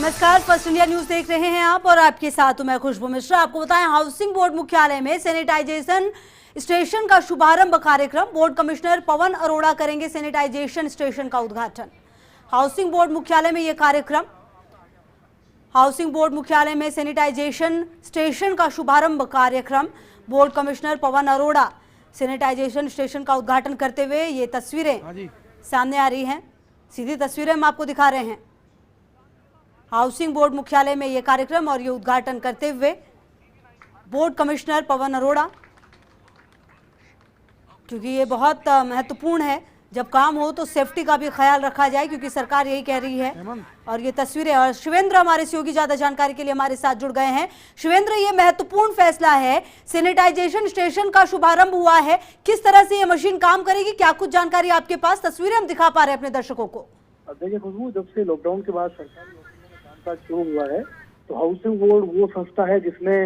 नमस्कार, first India news देख रहे हैं आप और आपके साथ मैं खुशबू मिश्रा। आपको बताएं, हाउसिंग बोर्ड मुख्यालय में सैनिटाइजेशन स्टेशन का शुभारंभ कार्यक्रम। बोर्ड कमिश्नर पवन अरोड़ा करेंगे सैनिटाइजेशन स्टेशन का उद्घाटन। हाउसिंग बोर्ड मुख्यालय में यह कार्यक्रम, हाउसिंग बोर्ड मुख्यालय में सैनिटाइजेशन स्टेशन का शुभारंभ कार्यक्रम। Board commissioner Pawan Arora sanitisation station का उद्घाटन करते हुए ये तस्वीरें सामने आ रही हैं। सीधी तस्वीरें हम आपको दिखा रहे हैं। हाउसिंग बोर्ड मुख्यालय में यह कार्यक्रम और ये उद्घाटन करते हुए बोर्ड कमिश्नर पवन अरोड़ा, क्योंकि ये बहुत महत्वपूर्ण है। जब काम हो तो सेफ्टी का भी ख्याल रखा जाए, क्योंकि सरकार यही कह रही है। और ये तस्वीरें, और शिवेंद्र हमारे सहयोगी ज्यादा जानकारी के लिए हमारे साथ जुड़ गए हैं। शिवेंद्र, ये महत्वपूर्ण फैसला है, सैनिटाइजेशन स्टेशन का शुभारंभ हुआ है। किस तरह से ये मशीन काम करेगी, क्या कुछ जानकारी आपके पास? तस्वीरें हम दिखा पा रहे हैं अपने दर्शकों को। देखिए खुशबू, जब से लॉकडाउन के बाद सरकारी कामकाज शुरू हुआ है तो हाउसिंग बोर्ड वो संस्था है जिसने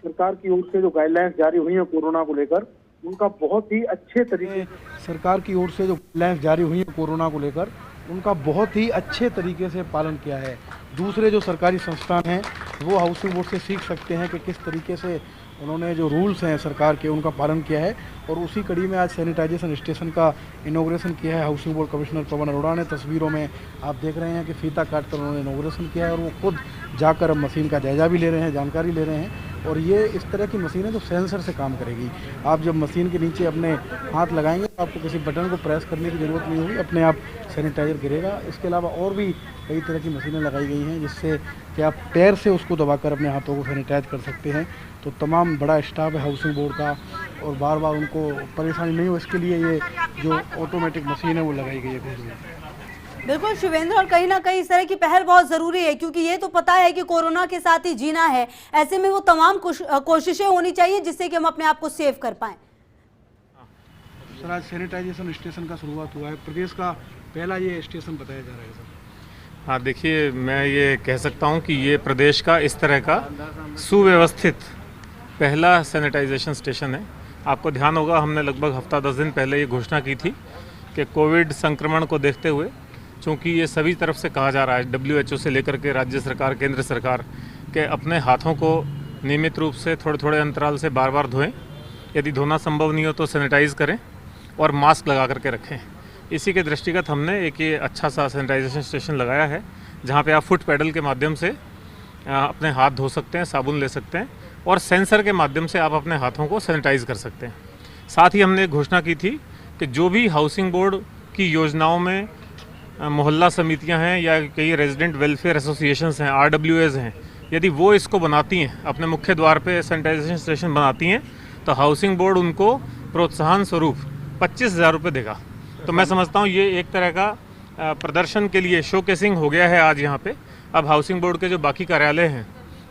सरकार की ओर से जो गाइडलाइंस जारी हुई है कोरोना को लेकर, उनका बहुत ही अच्छे तरीके सरकार की ओर से जो गाइडलाइंस जारी हुई है कोरोना को लेकर, उनका बहुत ही अच्छे तरीके से पालन किया है। दूसरे जो सरकारी संस्थान हैं वो हाउसिंग बोर्ड से सीख सकते हैं कि किस तरीके से उन्होंने जो रूल्स हैं सरकार के उनका पालन किया है। और उसी कड़ी में आज सैनिटाइजेशन स्टेशन का इनॉग्रेशन किया है housing board commissioner Pawan Arora ने। तस्वीरों में आप देख रहे हैं कि फीता काट कर उन्होंने इनॉग्रेशन किया है और वो खुद जाकर अब मशीन का जायजा भी ले रहे हैं, जानकारी ले रहे हैं। और ये इस तरह की मशीन है जो सेंसर से काम करेगी। आप जब मशीन के नीचे अपने हाथ लगाएंगे तो आपको किसी बटन को प्रेस करने की ज़रूरत नहीं होगी, अपने आप सैनिटाइजर गिरेगा। इसके अलावा और भी कई तरह की मशीनें लगाई गई हैं जिससे कि आप पैर से उसको दबाकर अपने हाथों को सैनिटाइज कर सकते हैं। तो तमाम बड़ा स्टाफ है हाउसिंग बोर्ड का और बार बार उनको परेशानी नहीं हो इसके लिए ये जो ऑटोमेटिक मशीन है वो लगाई गई है। बिल्कुल शिवेंद्र, और कहीं ना कहीं इस तरह की पहल बहुत जरूरी है, क्योंकि ये तो पता है कि कोरोना के साथ ही जीना है। ऐसे में वो तमाम कोशिशें होनी चाहिए जिससे कि हम अपने आप को सेव कर पाएं। सर, आज सैनिटाइजेशन स्टेशन का शुरुआत हुआ है, प्रदेश का पहला ये स्टेशन बताया जा रहा है सर। हाँ, देखिए, मैं ये कह सकता हूँ कि ये प्रदेश का इस तरह का सुव्यवस्थित पहला सैनिटाइजेशन स्टेशन है। आपको ध्यान होगा, हमने लगभग हफ्ता 10 दिन पहले ये घोषणा की थी कि कोविड संक्रमण को देखते हुए, चूँकि ये सभी तरफ से कहा जा रहा है, WHO से लेकर के राज्य सरकार, केंद्र सरकार, के अपने हाथों को नियमित रूप से थोड़े थोड़े अंतराल से बार बार धोएं, यदि धोना संभव नहीं हो तो सैनिटाइज़ करें और मास्क लगा करके रखें। इसी के दृष्टिगत हमने एक ये अच्छा सा सैनिटाइजेशन स्टेशन लगाया है, जहाँ पे आप फुट पैडल के माध्यम से अपने हाथ धो सकते हैं, साबुन ले सकते हैं और सेंसर के माध्यम से आप अपने हाथों को सैनिटाइज़ कर सकते हैं। साथ ही हमने घोषणा की थी कि जो भी हाउसिंग बोर्ड की योजनाओं में मोहल्ला समितियां हैं या कई रेजिडेंट वेलफेयर एसोसिएशंस हैं, RWAs हैं, यदि वो इसको बनाती हैं, अपने मुख्य द्वार पे सैनिटाइजेशन स्टेशन बनाती हैं, तो हाउसिंग बोर्ड उनको प्रोत्साहन स्वरूप 25,000 रुपये देगा। तो मैं समझता हूँ ये एक तरह का प्रदर्शन के लिए शोकेसिंग हो गया है आज यहाँ पे। अब हाउसिंग बोर्ड के जो बाकी कार्यालय हैं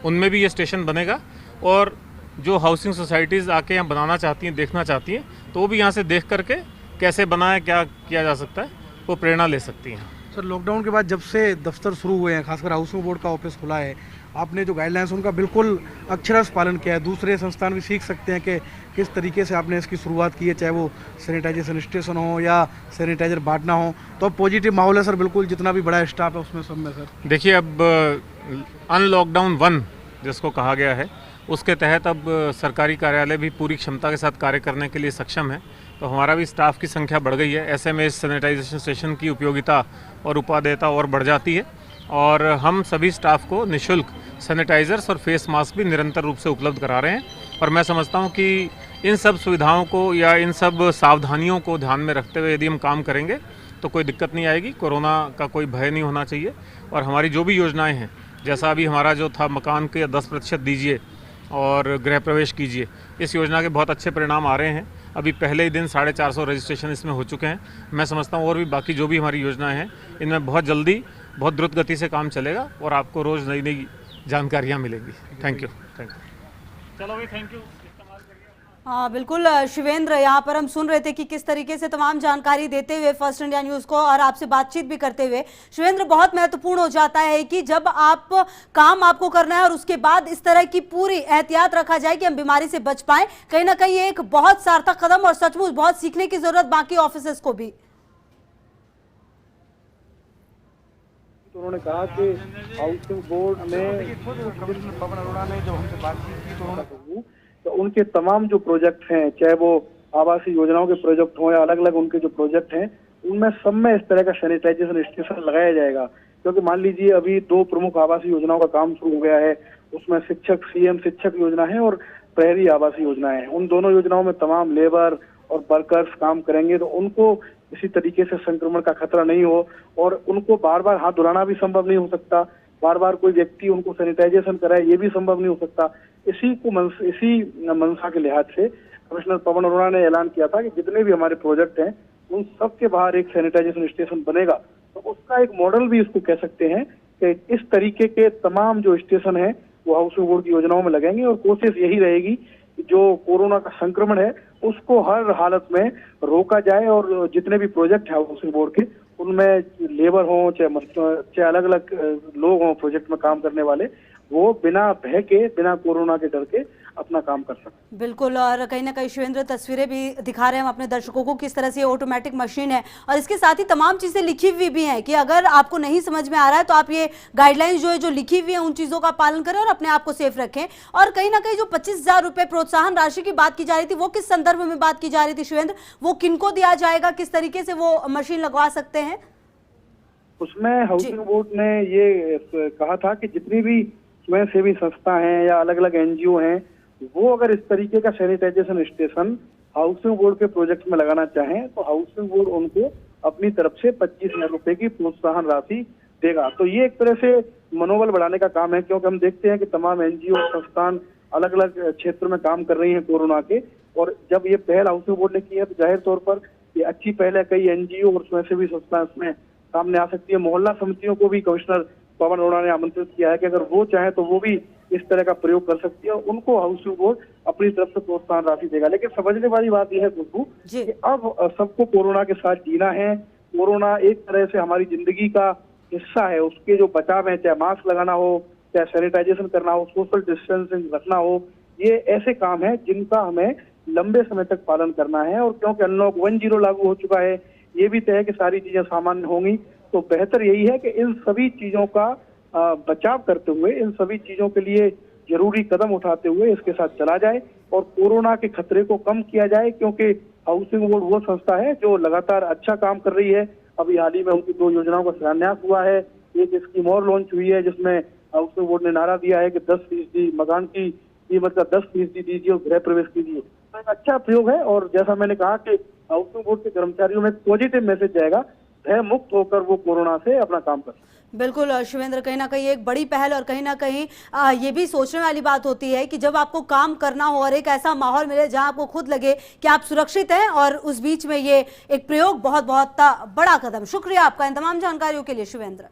उनमें भी ये स्टेशन बनेगा और जो हाउसिंग सोसाइटीज़ आके यहाँ बनाना चाहती हैं, देखना चाहती हैं, तो वो भी यहाँ से देख करके कैसे बना है, क्या किया जा सकता है, वो प्रेरणा ले सकती हैं। सर, लॉकडाउन के बाद जब से दफ्तर शुरू हुए हैं, खासकर हाउसिंग बोर्ड का ऑफिस खुला है, आपने जो गाइडलाइंस उनका बिल्कुल अक्षरश पालन किया है। दूसरे संस्थान भी सीख सकते हैं कि किस तरीके से आपने इसकी शुरुआत की है, चाहे वो सैनिटाइजेशन स्टेशन हो या सैनिटाइजर बांटना हो। तो पॉजिटिव माहौल है सर, बिल्कुल जितना भी बड़ा स्टाफ है उसमें सब में सर। देखिए, अब अनलॉकडाउन 1 जिसको कहा गया है, उसके तहत अब सरकारी कार्यालय भी पूरी क्षमता के साथ कार्य करने के लिए सक्षम है। तो हमारा भी स्टाफ की संख्या बढ़ गई है। ऐसे में इस सैनिटाइजेशन स्टेशन की उपयोगिता और उपादेयता और बढ़ जाती है और हम सभी स्टाफ को निःशुल्क सैनिटाइजर्स और फेस मास्क भी निरंतर रूप से उपलब्ध करा रहे हैं। और मैं समझता हूं कि इन सब सुविधाओं को या इन सब सावधानियों को ध्यान में रखते हुए यदि हम काम करेंगे तो कोई दिक्कत नहीं आएगी। कोरोना का कोई भय नहीं होना चाहिए। और हमारी जो भी योजनाएँ हैं, जैसा अभी हमारा जो था मकान के 10% दीजिए और गृह प्रवेश कीजिए, इस योजना के बहुत अच्छे परिणाम आ रहे हैं। अभी पहले ही दिन 450 रजिस्ट्रेशन इसमें हो चुके हैं। मैं समझता हूँ और भी बाकी जो भी हमारी योजनाएं हैं, इनमें बहुत जल्दी, बहुत द्रुत गति से काम चलेगा और आपको रोज़ नई नई जानकारियाँ मिलेंगी। Thank you. चलो भाई, थैंक यू। हाँ बिल्कुल शिवेंद्र, यहाँ पर हम सुन रहे थे कि किस तरीके से तमाम जानकारी देते हुए फर्स्ट इंडिया न्यूज़ को और आपसे बातचीत भी करते हुए, शिवेंद्र, बहुत महत्वपूर्ण हो जाता है कि जब आप काम आपको करना है और उसके बाद इस तरह की पूरी एहतियात रखा जाए कि हम बीमारी से बच पाएं। कहीं ना कहीं एक बहुत सार्थक कदम और सचमुच बहुत सीखने की जरूरत बाकी ऑफिसर्स को भी। तो उन्होंने कहा कि हाउसिंग बोर्ड ने पवन अरोड़ा ने जब हमसे बातचीत की तो उन्होंने तो उनके तमाम जो प्रोजेक्ट हैं, चाहे वो आवासीय योजनाओं के प्रोजेक्ट हों या अलग अलग उनके जो प्रोजेक्ट हैं, उनमें सब में इस तरह का सैनिटाइजेशन स्टेशन लगाया जाएगा। क्योंकि मान लीजिए अभी 2 प्रमुख आवासीय योजनाओं का काम शुरू हो गया है, उसमें शिक्षक सीएम शिक्षक योजना है और प्रहरी आवासीय योजना है। उन दोनों योजनाओं में तमाम लेबर और वर्कर्स काम करेंगे, तो उनको किसी तरीके से संक्रमण का खतरा नहीं हो और उनको बार बार हाथ धुलाना भी संभव नहीं हो सकता, बार बार कोई व्यक्ति उनको सैनिटाइजेशन कराए ये भी संभव नहीं हो सकता। इसी मंशा के लिहाज से कमिश्नर पवन अरोड़ा ने ऐलान किया था कि जितने भी हमारे प्रोजेक्ट हैं उन सब के बाहर एक सैनिटाइजेशन स्टेशन बनेगा। तो उसका एक मॉडल भी इसको कह सकते हैं कि इस तरीके के तमाम जो स्टेशन हैं वो हाउसिंग बोर्ड की योजनाओं में लगेंगे और कोशिश यही रहेगी कि जो कोरोना का संक्रमण है उसको हर हालत में रोका जाए और जितने भी प्रोजेक्ट हैं हाउसिंग बोर्ड के उनमें लेबर हो चाहे अलग अलग लोग हों प्रोजेक्ट में काम करने वाले, वो बिना भय के बिना कोरोना के डर के अपना काम कर सकते। बिल्कुल, और कहीं ना कहीं शिवेंद्र तस्वीरें भी दिखा रहे हैं हम अपने दर्शकों को किस तरह से ऑटोमेटिक मशीन है और इसके साथ ही तमाम चीजें लिखी हुई भी हैं कि अगर आपको नहीं समझ में आ रहा है तो आप ये गाइडलाइंस जो लिखी हुई है उन चीजों का पालन करें और अपने आप को सेफ रखें। और कहीं ना कहीं जो 25,000 रुपए प्रोत्साहन राशि की बात की जा रही थी वो किस संदर्भ में बात की जा रही थी शिवेंद्र, वो किनको दिया जाएगा, किस तरीके से वो मशीन लगवा सकते हैं? उसमें हाउसिंग बोर्ड ने ये कहा था कि जितनी भी स्वयंसेवी संस्था हैं या अलग अलग एनजीओ हैं वो अगर इस तरीके का सैनिटाइजेशन स्टेशन हाउसिंग बोर्ड के प्रोजेक्ट में लगाना चाहें तो हाउसिंग बोर्ड उनको अपनी तरफ से 25,000 रुपए की प्रोत्साहन राशि देगा। तो ये एक तरह से मनोबल बढ़ाने का काम है, क्योंकि हम देखते हैं कि तमाम एनजीओ संस्थान अलग अलग क्षेत्र में काम कर रही हैं कोरोना के, और जब ये पहल हाउसिंग बोर्ड ने की है तो जाहिर तौर पर ये अच्छी पहल है। कई एनजीओ और स्वयंसेवी संस्थाएं इसमें सामने आ सकती है। मोहल्ला समितियों को भी कमिश्नर पवन अरोड़ा ने आमंत्रित किया है कि अगर वो चाहे तो वो भी इस तरह का प्रयोग कर सकती है और उनको हाउसिंग बोर्ड अपनी तरफ से प्रोत्साहन राशि देगा। लेकिन समझने वाली बात यह है खुशबू कि अब सबको कोरोना के साथ जीना है। कोरोना एक तरह से हमारी जिंदगी का हिस्सा है, उसके जो बचाव है, चाहे मास्क लगाना हो, चाहे सैनिटाइजेशन करना हो, सोशल डिस्टेंसिंग रखना हो, ये ऐसे काम है जिनका हमें लंबे समय तक पालन करना है। और क्योंकि अनलॉक 1.0 लागू हो चुका है, ये भी तय है कि सारी चीजें सामान्य होंगी, तो बेहतर यही है कि इन सभी चीजों का बचाव करते हुए, इन सभी चीजों के लिए जरूरी कदम उठाते हुए इसके साथ चला जाए और कोरोना के खतरे को कम किया जाए। क्योंकि हाउसिंग बोर्ड वो संस्था है जो लगातार अच्छा काम कर रही है। अभी हाल ही में उनकी 2 योजनाओं का शिलान्यास हुआ है। एक स्कीम और लॉन्च हुई है जिसमें हाउसिंग बोर्ड ने नारा दिया है कि 10% मकान की कीमत का 10% दीजिए और गृह प्रवेश कीजिए। तो एक अच्छा प्रयोग है और जैसा मैंने कहा कि हाउसिंग बोर्ड के कर्मचारियों में पॉजिटिव मैसेज जाएगा, भय मुक्त होकर वो कोरोना से अपना काम कर। बिल्कुल शिवेंद्र, कहीं ना कहीं एक बड़ी पहल और कहीं ना कहीं ये भी सोचने वाली बात होती है कि जब आपको काम करना हो और एक ऐसा माहौल मिले जहां आपको खुद लगे कि आप सुरक्षित हैं, और उस बीच में ये एक प्रयोग बहुत बहुत बड़ा कदम। शुक्रिया आपका इन तमाम जानकारियों के लिए शिवेंद्र।